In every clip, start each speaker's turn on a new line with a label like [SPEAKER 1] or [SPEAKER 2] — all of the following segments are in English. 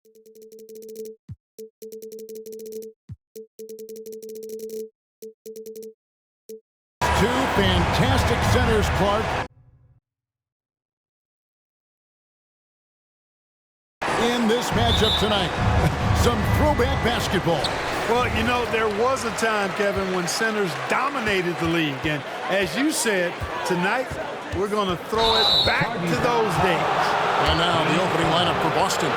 [SPEAKER 1] Two fantastic centers, Clark. In this matchup tonight, some throwback basketball.
[SPEAKER 2] Well, you know, there was a time, Kevin, when centers dominated the league. And as you said, tonight we're going to throw it back to those days.
[SPEAKER 1] And now the opening lineup for Boston.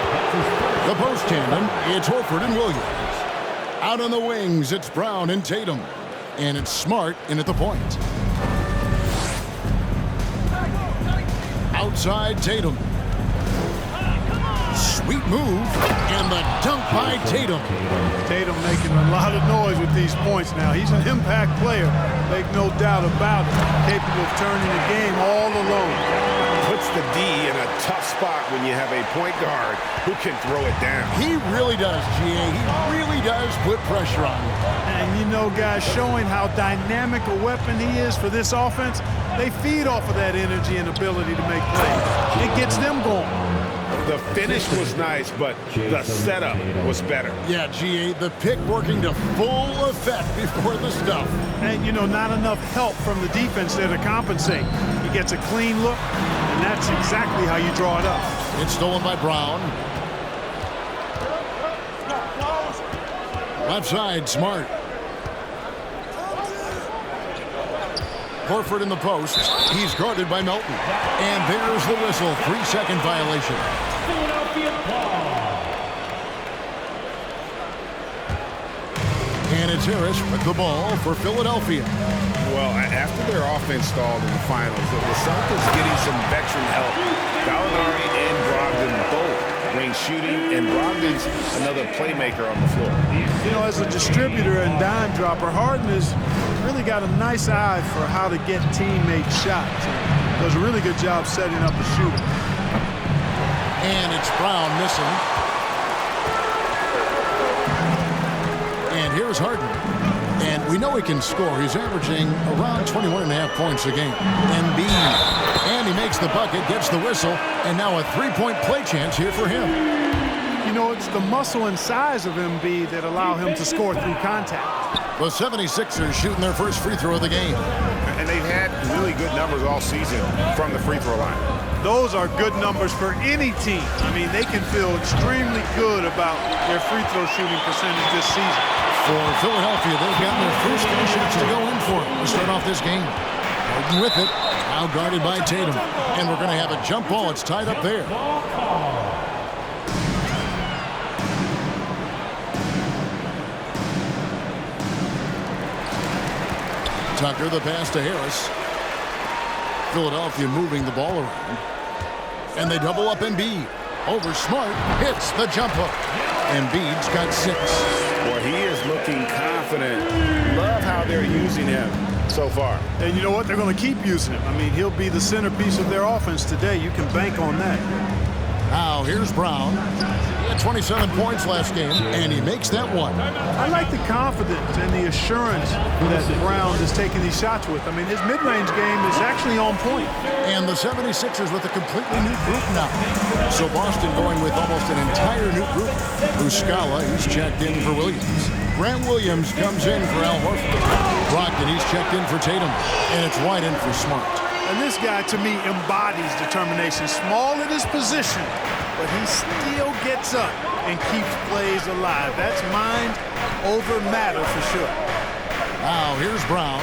[SPEAKER 1] The post tandem, it's Horford and Williams. Out on the wings, it's Brown and Tatum. And it's Smart in at the point. Outside Tatum. Sweet move, and the dunk by Tatum.
[SPEAKER 2] Tatum making a lot of noise with these points now. He's an impact player, make no doubt about it. Capable of turning the game all alone.
[SPEAKER 3] Puts the D in a tough spot when you have a point guard who can throw it down.
[SPEAKER 1] He really does, GA. He really does put pressure on him.
[SPEAKER 2] And you know, guys, showing how dynamic a weapon he is for this offense, they feed off of that energy and ability to make plays. It gets them going.
[SPEAKER 3] The finish was nice, but the setup was better.
[SPEAKER 1] Yeah, GA, the pick working to full effect before the stuff.
[SPEAKER 2] And, you know, not enough help from the defense there to compensate. He gets a clean look, and that's exactly how you draw it up.
[SPEAKER 1] It's stolen by Brown. Left side, Smart. Horford in the post. He's guarded by Melton. And there's the whistle. 3-second violation. And it's Harris with the ball for Philadelphia.
[SPEAKER 3] Well, after their offense stalled in the finals, the Celtics getting some veteran help. Gallinari and Brogdon both bring shooting, and Brogdon's another playmaker on the floor.
[SPEAKER 2] You know, as a distributor and dime dropper, Harden has really got a nice eye for how to get teammate shots. Does a really good job setting up the shooter.
[SPEAKER 1] And it's Brown missing. And here's Harden. And we know he can score. He's averaging around 21.5 points a game. Embiid. And he makes the bucket, gets the whistle, and now a three-point play chance here for him.
[SPEAKER 2] You know, it's the muscle and size of Embiid that allow him to score through contact.
[SPEAKER 1] The 76ers shooting their first free throw of the game.
[SPEAKER 3] And they've had really good numbers all season from the free throw line.
[SPEAKER 2] Those are good numbers for any team. I mean, they can feel extremely good about their free throw shooting percentage this season.
[SPEAKER 1] For Philadelphia, they've gotten their first three shots to go in for to start off this game. Harden with it, now guarded by Tatum. And we're going to have a jump ball. It's tied up there. Tucker, the pass to Harris. Philadelphia moving the ball around. And they double up Embiid. Over Smart, hits the jump hook. Embiid's got 6.
[SPEAKER 3] Well, he is looking confident. Love how they're using him so far.
[SPEAKER 2] And you know what? They're going to keep using him. I mean, he'll be the centerpiece of their offense today. You can bank on that.
[SPEAKER 1] Now, here's Brown. He had 27 points last game, and he makes that one.
[SPEAKER 2] I like the confidence and the assurance that Brown is taking these shots with. I mean, his mid-range game is actually on point.
[SPEAKER 1] And the 76ers with a completely new group now. So Boston going with almost an entire new group. Muscala, he's checked in for Williams. Grant Williams comes in for Al Horford. Brogdon, he's checked in for Tatum. And it's White in for Smart.
[SPEAKER 2] And this guy, to me, embodies determination. Small in his position, but he still gets up and keeps plays alive. That's mind over matter for sure.
[SPEAKER 1] Now, here's Brown.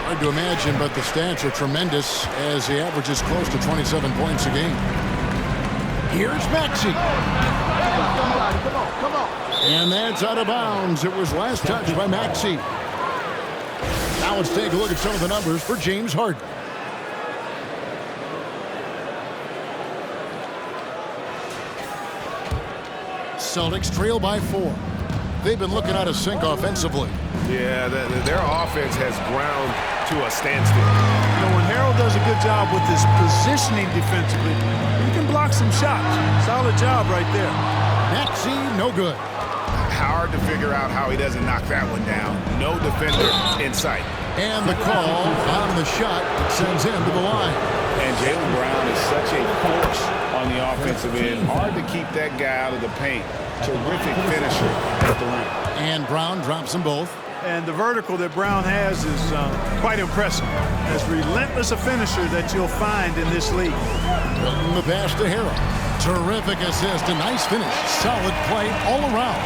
[SPEAKER 1] Hard to imagine, but the stats are tremendous as he averages close to 27 points a game. Here's Maxey. Come on. And that's out of bounds. It was last touched by Maxey. Now let's take a look at some of the numbers for James Harden. Celtics trail by 4. They've been looking out of sync offensively.
[SPEAKER 3] Yeah, their offense has ground to a standstill.
[SPEAKER 2] You know, when Harold does a good job with his positioning defensively, he can block some shots. Solid job right there.
[SPEAKER 1] Maxey, no good.
[SPEAKER 3] Hard to figure out how he doesn't knock that one down. No defender in sight.
[SPEAKER 1] And the call on the shot that sends him to the line.
[SPEAKER 3] And Jaylen Brown is such a force on the offensive end. Hard to keep that guy out of the paint. Terrific finisher at the rim.
[SPEAKER 1] And Brown drops them both.
[SPEAKER 2] And the vertical that Brown has is quite impressive. As relentless a finisher that you'll find in this league.
[SPEAKER 1] Putting the pass to Harrell. Terrific assist, a nice finish. Solid play all around.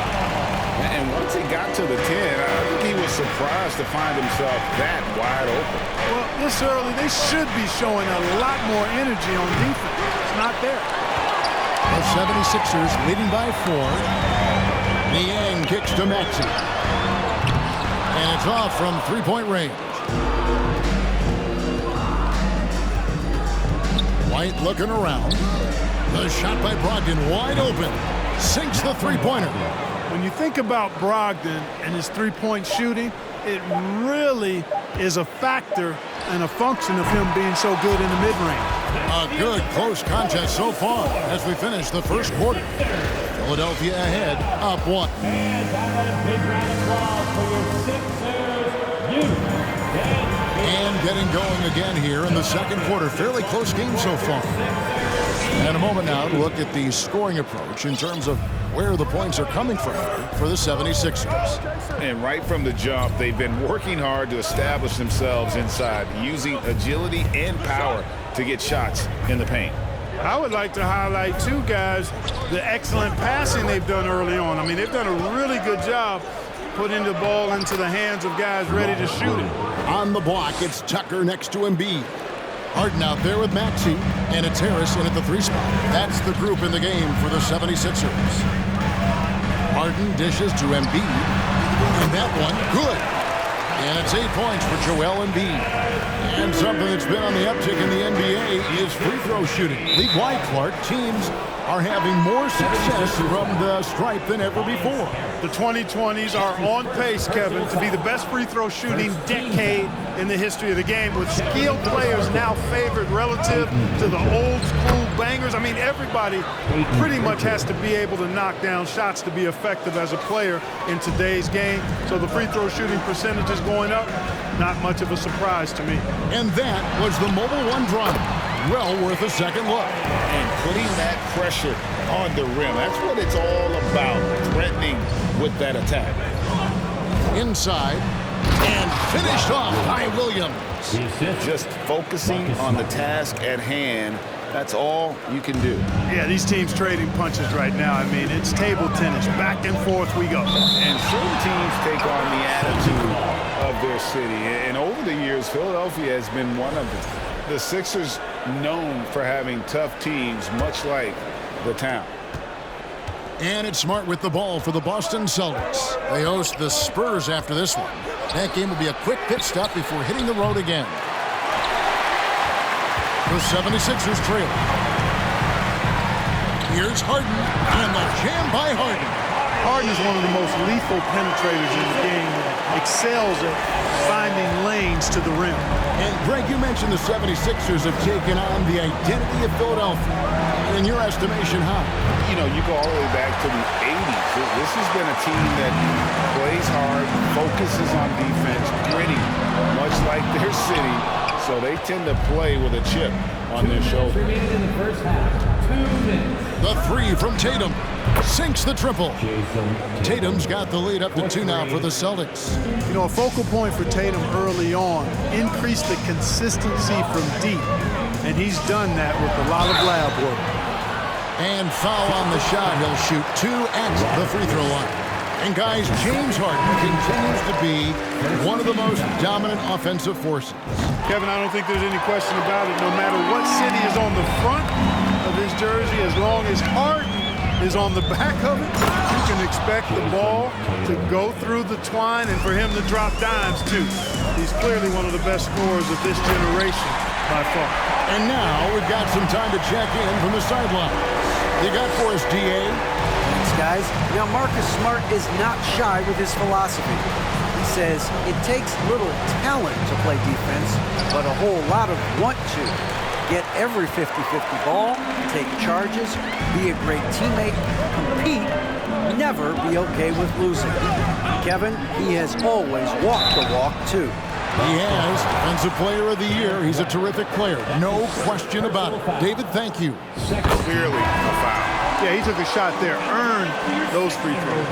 [SPEAKER 3] And once he got to the 10, I think he was surprised to find himself that wide open.
[SPEAKER 2] Well, this early, they should be showing a lot more energy on defense. It's not there.
[SPEAKER 1] The 76ers leading by 4. Niang kicks to Maxey. And it's off from three-point range. White looking around. The shot by Brogdon wide open. Sinks the three-pointer.
[SPEAKER 2] When you think about Brogdon and his three-point shooting, it really is a factor and a function of him being so good in the mid-range.
[SPEAKER 1] A good close contest so far as we finish the first quarter. Philadelphia ahead, up 1. And getting going again here in the second quarter. Fairly close game so far. And a moment now to look at the scoring approach in terms of where the points are coming from for the 76ers.
[SPEAKER 3] And right from the jump, they've been working hard to establish themselves inside, using agility and power to get shots in the paint.
[SPEAKER 2] I would like to highlight, too, guys, the excellent passing they've done early on. I mean, they've done a really good job putting the ball into the hands of guys ready to shoot it.
[SPEAKER 1] On the block, it's Tucker next to Embiid. Harden out there with Maxey, and it's Harris in at the 3 spot. That's the group in the game for the 76ers. Harden dishes to Embiid, and that one, good. And it's 8 points for Joel Embiid. And something that's been on the uptick in the NBA is free throw shooting. League-wide, Clark, teams are having more success from the stripe than ever before.
[SPEAKER 2] The 2020s are on pace, Kevin, to be the best free throw shooting decade in the history of the game, with skilled players now favored relative to the old school bangers. I mean, everybody pretty much has to be able to knock down shots to be effective as a player in today's game. So the free throw shooting percentage is going up. Not much of a surprise to me.
[SPEAKER 1] And that was the Mobile One drive. Well worth a second look.
[SPEAKER 3] And putting that pressure on the rim. That's what it's all about, threatening with that attack.
[SPEAKER 1] Inside, and finished off by Williams.
[SPEAKER 3] Just focusing on the task at hand. That's all you can do.
[SPEAKER 2] Yeah, these teams trading punches right now. I mean, it's table tennis. Back and forth we go.
[SPEAKER 3] And certain teams take on the attitude of their city. And over the years, Philadelphia has been one of them. The Sixers known for having tough teams, much like the town.
[SPEAKER 1] And it's Smart with the ball for the Boston Celtics. They host the Spurs after this one. That game will be a quick pit stop before hitting the road again. The 76ers trail. Here's Harden, and the jam by Harden.
[SPEAKER 2] Harden is one of the most lethal penetrators in the game. Excels at finding lanes to the rim.
[SPEAKER 1] And Greg, you mentioned the 76ers have taken on the identity of Philadelphia. In your estimation, how?
[SPEAKER 3] You know, you go all the way back to the 80s. This has been a team that plays hard, focuses on defense, gritty, much like their city. So they tend to play with a chip on their shoulder.
[SPEAKER 4] Remaining in the first half, 2 minutes.
[SPEAKER 1] The 3 from Tatum sinks the triple. Tatum's got the lead up to 2 now for the Celtics.
[SPEAKER 2] You know, a focal point for Tatum early on, increase the consistency from deep. And he's done that with a lot of lab work.
[SPEAKER 1] And foul on the shot. He'll shoot 2 at the free throw line. And guys, James Harden continues to be one of the most dominant offensive forces.
[SPEAKER 2] Kevin, I don't think there's any question about it. No matter what city is on the front of his jersey, as long as Harden is on the back of it, you can expect the ball to go through the twine and for him to drop dimes, too. He's clearly one of the best scorers of this generation by far.
[SPEAKER 1] And now we've got some time to check in from the sideline. You got for us, D.A.?
[SPEAKER 5] Thanks, guys. Now, Marcus Smart is not shy with his philosophy. He says it takes little talent to play defense, but a whole lot of want to. Get every 50-50 ball, take charges, be a great teammate, compete, never be okay with losing. Kevin, he has always walked the walk, too.
[SPEAKER 1] He has Defensive Player of the Year. He's a terrific player. No question about it. David, thank you.
[SPEAKER 3] Clearly a foul.
[SPEAKER 2] Yeah, he took a shot there, earned those free throws.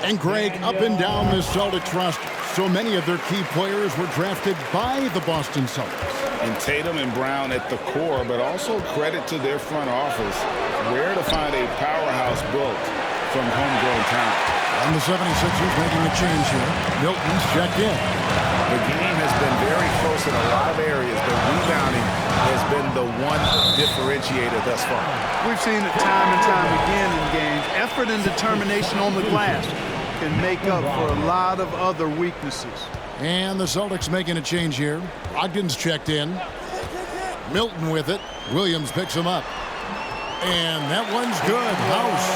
[SPEAKER 1] And Greg, up and down the Celtics roster, so many of their key players were drafted by the Boston Celtics.
[SPEAKER 3] And Tatum and Brown at the core, but also credit to their front office. Rare to find a powerhouse built from homegrown talent.
[SPEAKER 1] And the 76ers making a change here. Milton's checked in.
[SPEAKER 3] The game has been very close in a lot of areas, but rebounding has been the one differentiator thus far.
[SPEAKER 2] We've seen it time and time again in games. Effort and determination on the glass can make up for a lot of other weaknesses.
[SPEAKER 1] And the Celtics making a change here. Brogdon's checked in. Milton with it. Williams picks him up. And that one's good. House.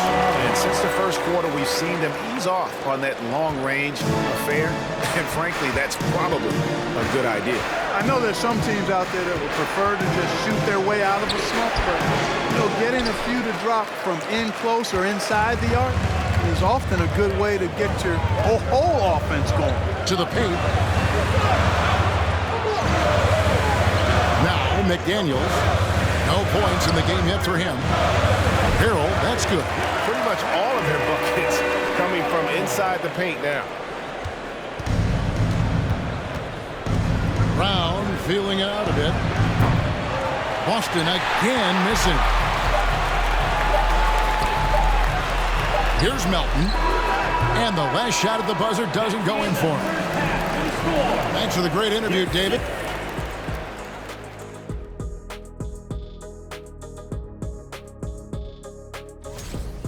[SPEAKER 3] And since the first quarter, we've seen them ease off on that long-range affair. And frankly, that's probably a good idea.
[SPEAKER 2] I know there's some teams out there that would prefer to just shoot their way out of a slump, but getting a few to drop from in close or inside the arc is often a good way to get your whole offense going.
[SPEAKER 1] To the paint. Now McDaniels. No points in the game yet for him. Harold, that's good.
[SPEAKER 3] Pretty much all of their buckets coming from inside the paint now.
[SPEAKER 1] Brown feeling it out a bit. Boston again missing. Here's Melton. And the last shot at the buzzer doesn't go in for him. Thanks for the great interview, David.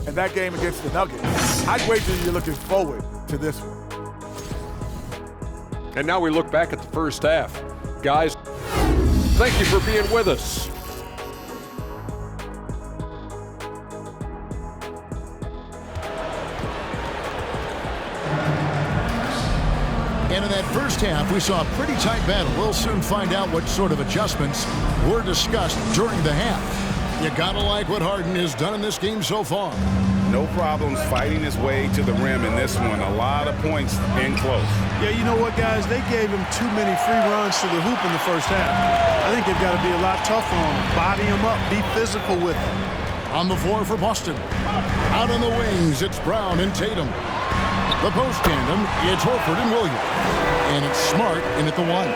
[SPEAKER 6] And that game against the Nuggets, I'd wager you're looking forward to this one.
[SPEAKER 7] And now we look back at the first half. Guys, thank you for being with us.
[SPEAKER 1] And in that first half, we saw a pretty tight battle. We'll soon find out what sort of adjustments were discussed during the half. You gotta like what Harden has done in this game so far.
[SPEAKER 3] No problems fighting his way to the rim in this one. A lot of points in close.
[SPEAKER 2] Yeah, you know what, guys? They gave him too many free runs to the hoop in the first half. I think they've got to be a lot tougher on him. Body him up. Be physical with him.
[SPEAKER 1] On the floor for Boston. Out on the wings, it's Brown and Tatum. The post tandem, it's Horford and Williams. And it's Smart in at the one.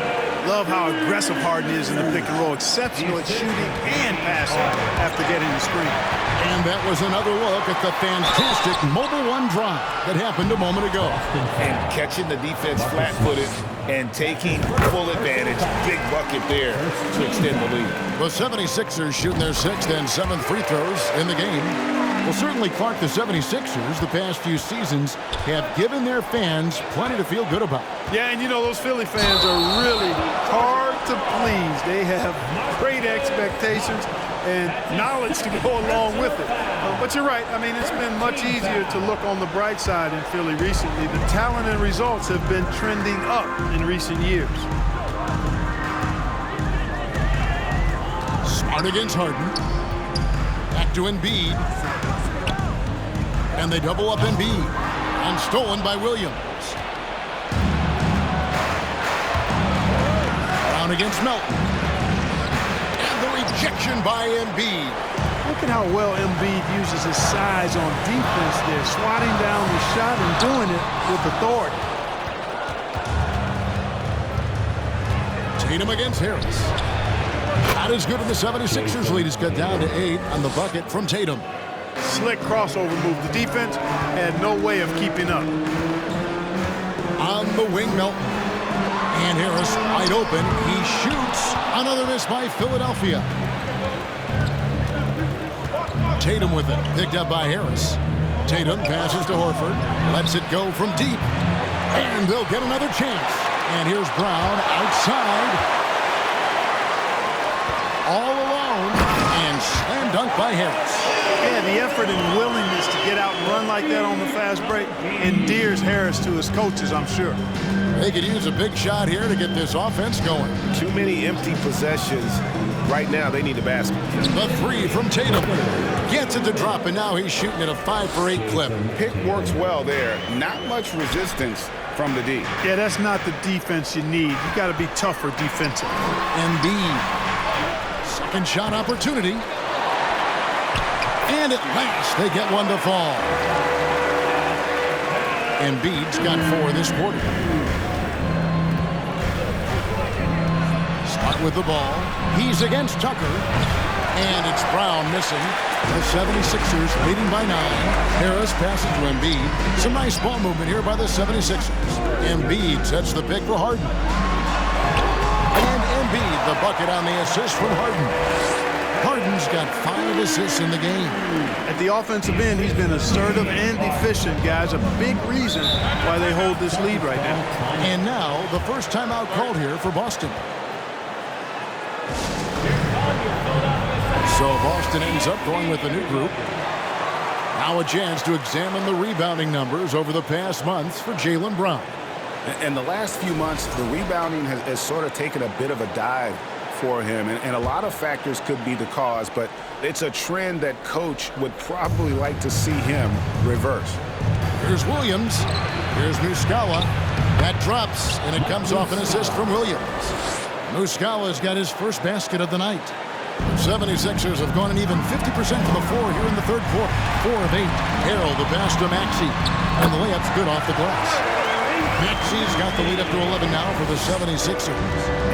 [SPEAKER 2] Love how aggressive Harden is in the pick and roll. Exceptional at shooting and passing after getting the screen.
[SPEAKER 1] And that was another look at the fantastic mobile one drive that happened a moment ago.
[SPEAKER 3] And catching the defense flat-footed and taking full advantage. Big bucket there to extend the lead.
[SPEAKER 1] The 76ers shooting their 6th and 7th free throws in the game. Well, certainly, Clark, the 76ers the past few seasons have given their fans plenty to feel good about.
[SPEAKER 2] Yeah, and those Philly fans are really hard to please. They have great expectations and knowledge to go along with it. But you're right. I mean, it's been much easier to look on the bright side in Philly recently. The talent and results have been trending up in recent years.
[SPEAKER 1] Smart against Harden. Back to Embiid. And they double up Embiid. And stolen by Williams. Brown against Melton. And the rejection by Embiid.
[SPEAKER 2] Look at how well Embiid uses his size on defense there, swatting down the shot and doing it with authority.
[SPEAKER 1] Tatum against Harris. Not as good in the 76ers lead. It's cut down to 8 on the bucket from Tatum.
[SPEAKER 2] Slick crossover move. The defense had no way of keeping up.
[SPEAKER 1] On the wing, Melton. And Harris wide open. He shoots. Another miss by Philadelphia. Tatum with it. Picked up by Harris. Tatum passes to Horford. Lets it go from deep. And they'll get another chance. And here's Brown outside. All alone. And slam dunk by Harris.
[SPEAKER 2] Yeah, the effort and willingness to get out and run like that on the fast break endears Harris to his coaches, I'm sure.
[SPEAKER 1] They could use a big shot here to get this offense going.
[SPEAKER 3] Too many empty possessions Right now, they need the basket.
[SPEAKER 1] The three from Tatum. Gets it to drop, and now he's shooting at a 5 for 8 clip.
[SPEAKER 3] Pick works well there. Not much resistance from the D.
[SPEAKER 2] Yeah, that's not the defense you need. You got to be tougher defensively.
[SPEAKER 1] Embiid. Second shot opportunity. And at last, they get one to fall. Embiid's got 4 this quarter. Smart with the ball. He's against Tucker. And it's Brown missing. The 76ers leading by 9. Harris passes to Embiid. Some nice ball movement here by the 76ers. Embiid sets the pick for Harden. And Embiid, the bucket on the assist from Harden. Harden's got 5 assists in the game.
[SPEAKER 2] At the offensive end, he's been assertive and efficient, guys. A big reason why they hold this lead right now.
[SPEAKER 1] And now, the first timeout called here for Boston. So Boston ends up going with a new group. Now a chance to examine the rebounding numbers over the past months for Jaylen Brown.
[SPEAKER 3] In the last few months, the rebounding has sort of taken a bit of a dive for him, and a lot of factors could be the cause, but it's a trend that coach would probably like to see him reverse.
[SPEAKER 1] Here's Williams. Here's Muscala. That drops, and it comes off an assist from Williams. Muscala's got his first basket of the night. The 76ers have gone an even 50% from the floor here in the third quarter. 4 of 8. Harrell, the pass to Maxey. And the layup's good off the glass. Maxey's got the lead up to 11 now for the 76ers.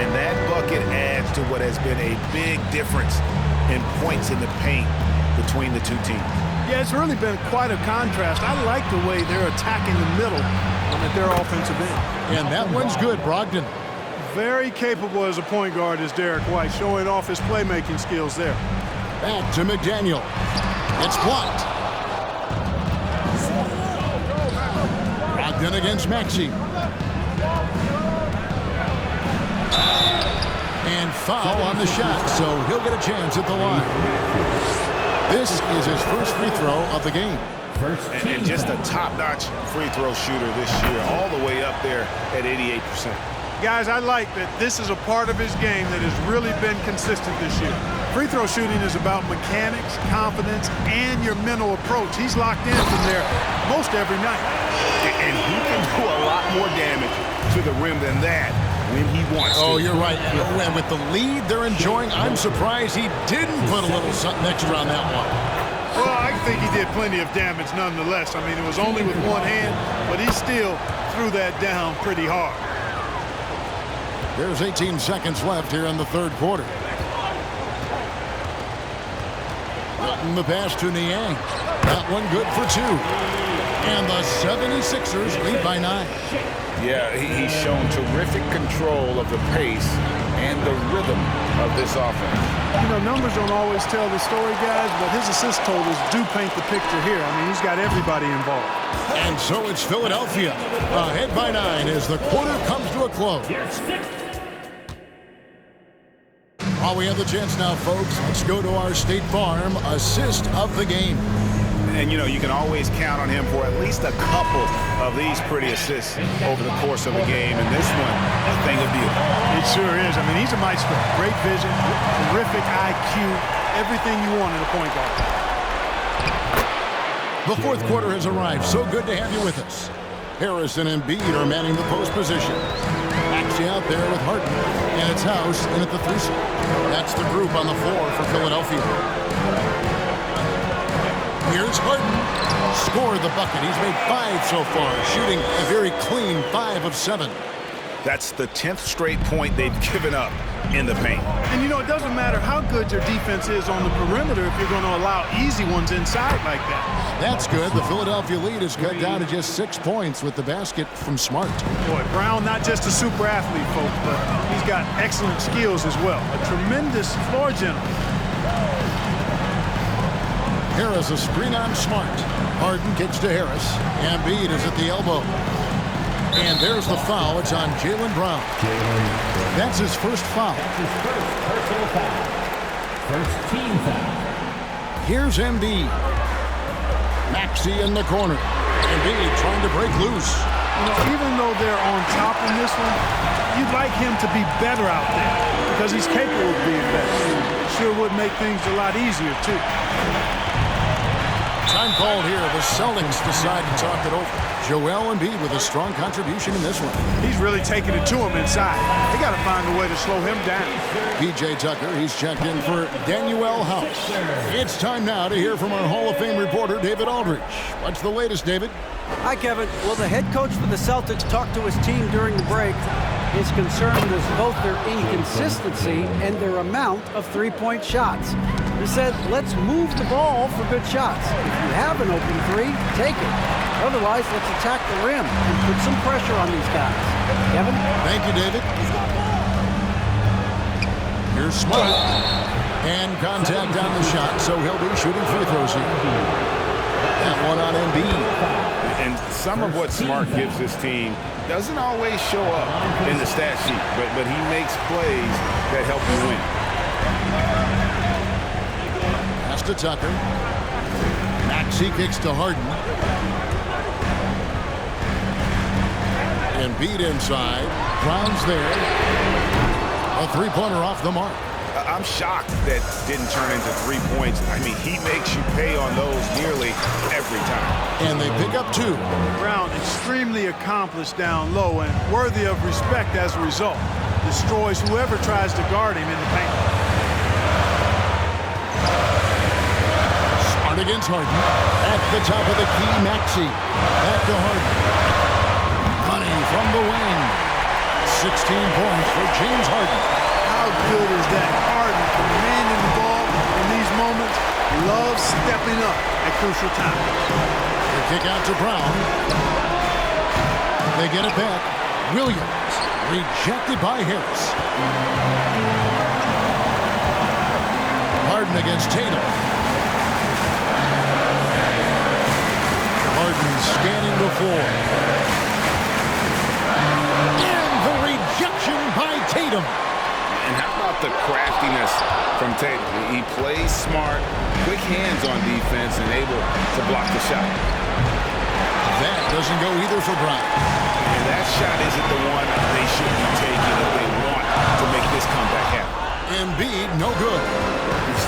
[SPEAKER 3] And that bucket adds to what has been a big difference in points in the paint between the two teams.
[SPEAKER 2] Yeah, it's really been quite a contrast. I like the way they're attacking the middle at their offensive end.
[SPEAKER 1] And that one's good, Brogdon.
[SPEAKER 2] Very capable as a point guard is Derek White, showing off his playmaking skills there.
[SPEAKER 1] Back to McDaniel. It's blocked. Brogdon against Maxey. And foul on the shot, so he'll get a chance at the line. This is his first free throw of the game.
[SPEAKER 3] And just a top-notch free throw shooter this year, all the way up there at 88%.
[SPEAKER 2] Guys, I like that this is a part of his game that has really been consistent this year. Free throw shooting is about mechanics, confidence, and your mental approach. He's locked in from there most every night.
[SPEAKER 3] And he can do a lot more damage to the rim than that when he wants to.
[SPEAKER 1] Oh, you're right. And with the lead they're enjoying, I'm surprised he didn't put a little something extra on that one.
[SPEAKER 2] Well, I think he did plenty of damage nonetheless. I mean, it was only with one hand, but he still threw that down pretty hard.
[SPEAKER 1] There's 18 seconds left here in the third quarter. Milton the pass to Niang. That one good for 2. And the 76ers lead by 9.
[SPEAKER 3] Yeah, he's shown terrific control of the pace and the rhythm of this offense.
[SPEAKER 2] You know, numbers don't always tell the story, guys, but his assist totals do paint the picture here. I mean, he's got everybody involved.
[SPEAKER 1] And so it's Philadelphia ahead by 9 as the quarter comes to a close. While we have the chance now, folks, let's go to our State Farm assist of the game.
[SPEAKER 3] And, you know, you can always count on him for at least a couple of these pretty assists over the course of a game. And this one, a thing of beauty.
[SPEAKER 2] It sure is. I mean, he's a maestro. Great vision, terrific IQ, everything you want in a point guard.
[SPEAKER 1] The fourth quarter has arrived. So good to have you with us. Harris and Embiid are manning the post position. Maxey out there with Harden. And it's House in at the 3 slot. That's the group on the floor for Philadelphia. Here's Harden. Scored the bucket. He's made 5 so far, shooting a very clean 5 of 7.
[SPEAKER 3] That's the 10th straight point they've given up in the paint.
[SPEAKER 2] And, you know, it doesn't matter how good your defense is on the perimeter if you're going to allow easy ones inside like that.
[SPEAKER 1] That's good. The Philadelphia lead is cut down to just 6 points with the basket from Smart.
[SPEAKER 2] Boy, Brown, not just a super athlete, folks, but he's got excellent skills as well. A tremendous floor general.
[SPEAKER 1] Harris a screen on Smart. Harden kicks to Harris. Embiid is at the elbow. And there's the foul. It's on Jaylen Brown. That's his first foul.
[SPEAKER 4] His first personal foul. First team foul.
[SPEAKER 1] Here's Embiid. Maxey in the corner. Embiid trying to break loose.
[SPEAKER 2] You know, even though they're on top in this one, you'd like him to be better out there because he's capable of being better. It sure would make things a lot easier, too.
[SPEAKER 1] Time called here. The Celtics decide to talk it over. Joel Embiid with a strong contribution in this one.
[SPEAKER 2] He's really taking it to him inside. They got to find a way to slow him down.
[SPEAKER 1] P.J. Tucker, he's checked in for Daniel House. It's time now to hear from our Hall of Fame reporter, David Aldridge. What's the latest, David?
[SPEAKER 5] Hi, Kevin. Well, the head coach for the Celtics talked to his team during the break. His concern is both their inconsistency and their amount of three-point shots. He said, let's move the ball for good shots. If you have an open three, take it. Otherwise, let's attack the rim and put some pressure on these guys. Kevin?
[SPEAKER 1] Thank you, David. Here's Smart. And contact on the shot, so he'll be shooting free throws here. That one on Embiid.
[SPEAKER 3] And some of what Smart gives his team doesn't always show up in the stat sheet, but he makes plays that help you win.
[SPEAKER 1] Pass to Tucker. Maxey kicks to Harden. Embiid inside. Brown's there. A three-pointer off the mark.
[SPEAKER 3] I'm shocked that didn't turn into 3 points. I mean, he makes you pay on those nearly every time.
[SPEAKER 1] And they pick up 2.
[SPEAKER 2] Brown, extremely accomplished down low and worthy of respect as a result. Destroys whoever tries to guard him in the paint.
[SPEAKER 1] Smart against Harden. At the top of the key, Maxey. Back to Harden. Money from the wing. 16 points for James Harden.
[SPEAKER 2] How good is that? Harden commanding the ball in these moments. Loves stepping up at crucial times.
[SPEAKER 1] The kick out to Brown. They get it back. Williams rejected by Harris. Harden against Tatum. Harden scanning the floor. And the rejection by Tatum.
[SPEAKER 3] And how about the craftiness from Tatum? He plays smart, quick hands on defense, and able to block the shot.
[SPEAKER 1] That doesn't go either for Brown.
[SPEAKER 3] And that shot isn't the one they should be taking if they want to make this comeback happen.
[SPEAKER 1] Embiid, no good.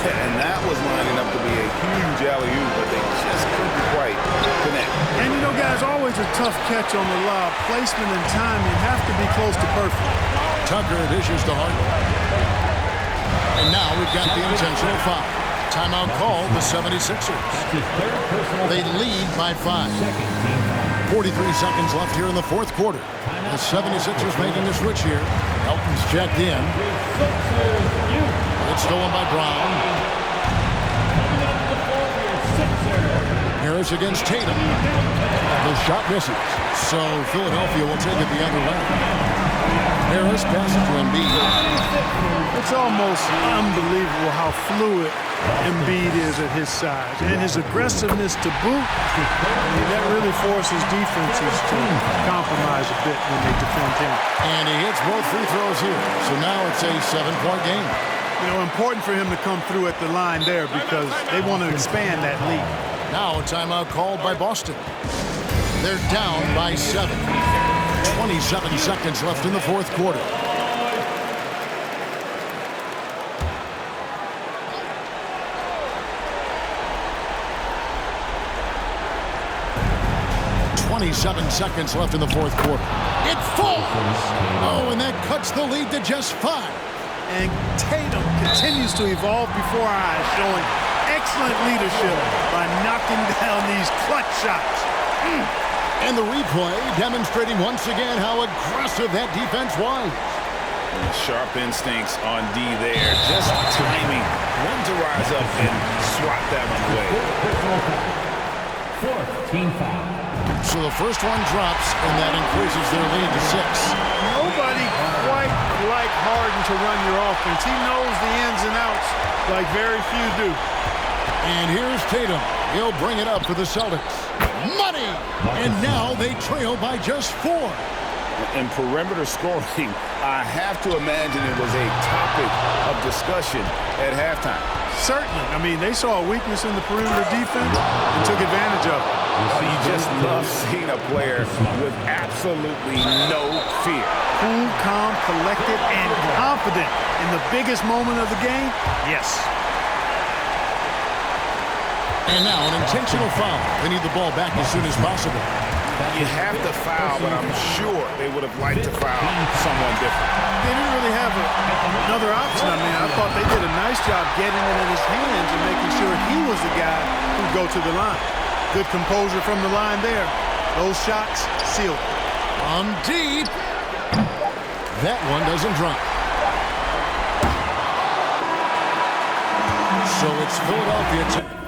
[SPEAKER 3] And that was lining up to be a huge alley-oop, but they just couldn't quite connect.
[SPEAKER 2] And you know, guys, always a tough catch on the lob. Placement and timing have to be close to perfect.
[SPEAKER 1] Tucker dishes to Harden. And now we've got the intentional foul. Timeout called the 76ers. They lead by 5. 43 seconds left here in the fourth quarter. The 76ers making the switch here. Elton's checked in. It's stolen by Brown. Harris against Tatum. The shot misses. So Philadelphia will take it the other way. Harris passes to Embiid.
[SPEAKER 2] It's almost unbelievable how fluid Embiid is at his size. And his aggressiveness to boot, I mean, that really forces defenses to compromise a bit when they defend him.
[SPEAKER 1] And he hits both free throws here. So now it's a 7-point game.
[SPEAKER 2] You know, important for him to come through at the line there because they want to expand that lead.
[SPEAKER 1] Now a timeout called by Boston. They're down by 7. 27 seconds left in the fourth quarter. Seconds left in the fourth quarter. It falls! Oh, and that cuts the lead to just 5.
[SPEAKER 2] And Tatum continues to evolve before our eyes, showing excellent leadership by knocking down these clutch shots.
[SPEAKER 1] And the replay demonstrating once again how aggressive that defense was.
[SPEAKER 3] Sharp instincts on D there. Just timing when to rise up and swat that one away.
[SPEAKER 4] Fourth team foul.
[SPEAKER 1] So the first one drops, and that increases their lead to 6.
[SPEAKER 2] Nobody quite like Harden to run your offense. He knows the ins and outs like very few do.
[SPEAKER 1] And here's Tatum. He'll bring it up for the Celtics. Money! And now they trail by just 4.
[SPEAKER 3] In perimeter scoring, I have to imagine it was a topic of discussion at halftime.
[SPEAKER 2] Certainly. I mean, they saw a weakness in the perimeter defense and took advantage of it.
[SPEAKER 3] You just love seeing a player with absolutely no fear.
[SPEAKER 2] Cool, calm, collected, and confident in the biggest moment of the game. Yes.
[SPEAKER 1] And now an intentional foul. They need the ball back as soon as possible.
[SPEAKER 3] You have to foul, but I'm sure they would have liked to foul someone different.
[SPEAKER 2] They didn't really have another option. I mean, I thought they did a nice job getting it in his hands and making sure he was the guy who'd go to the line. Good composure from the line there. Those shots sealed.
[SPEAKER 1] From deep. That one doesn't drop. So it's Philadelphia.